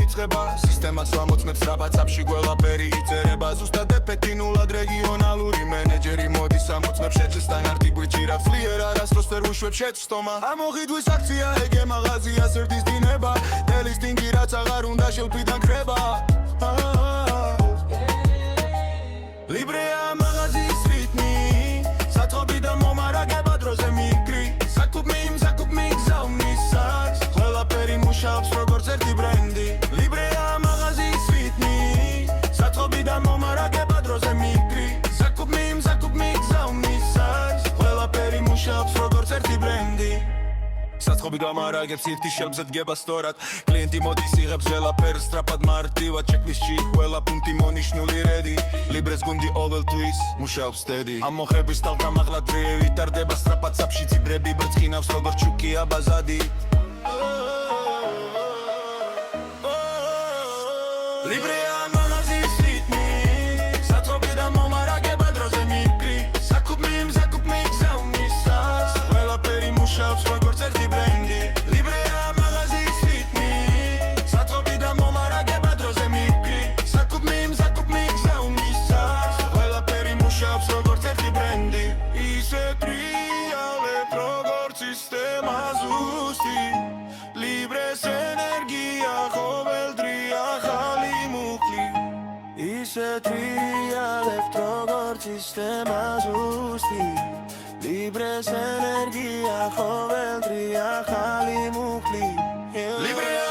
იწყება სისტემას ვამოწმებს რაბაც აფში ყველაფერი იწერება ზუსტად ეფექტი ნულად რეგიონალური მენეჯერი მოდის ამოწმებს შეძლეს სტანდარტი გვიჭირავს ძლიერ არასდროს ვერ უშვებს შეცდომა ამოღიდვის აქცია ეგე მაღაზია სერდის დინება დელისტინგი რაც აღარ უნდა შელფიდან ქრება Librea magazis ritmi Satxobi da მომარაგება დროზე მიგრი Საკუბ მიგზავნის სaks ყველაფერი მუშაობს როგორც ერთი ბრენდი Librea magazis ritmi Satxobi da მომარაგება დროზე მიგრი Საკუბ მიგზავნის saks ყველაფერი მუშაობს როგორც ერთი ბრენდი Საწყობი გამარაგებს ირთის შელფზე დგება სწორად კლიენტი მოდის იღებს ყველაფერს სწრაფად მარტივად ჩეკლისტში ყველა პუნქტი მონიშნული რედი ლიბრეს გუნდი ყოველთვის მუშაობს დედი ამ მოხების ტალღა მაღლა დრე ვითარდება სწრაფად საფში ციბრები ბრწყინავს როგორც ჩუკია ბაზადი Librea magazis ritmi საწყობი და მომარაგება დროზე მიგრი საკუბ მიგზავნის saks ყველაფერი მუშაობს როგორც ერთი ბრენდი Librea magazis ritmi საწყობი და მომარაგება დროზე მიგრი საკუბ მიგზავნის saks ყველაფერი მუშაობს როგორც ერთი ბრენდი ისე ტრიალებ როგორც სისტემა ზუსტი Libres ენერგია ყოველდღია ახალი მუხლი ისე ტრიალებ როგორც სისტემა ზუსტი Libres energia, joven, tria, jali, mukli Libre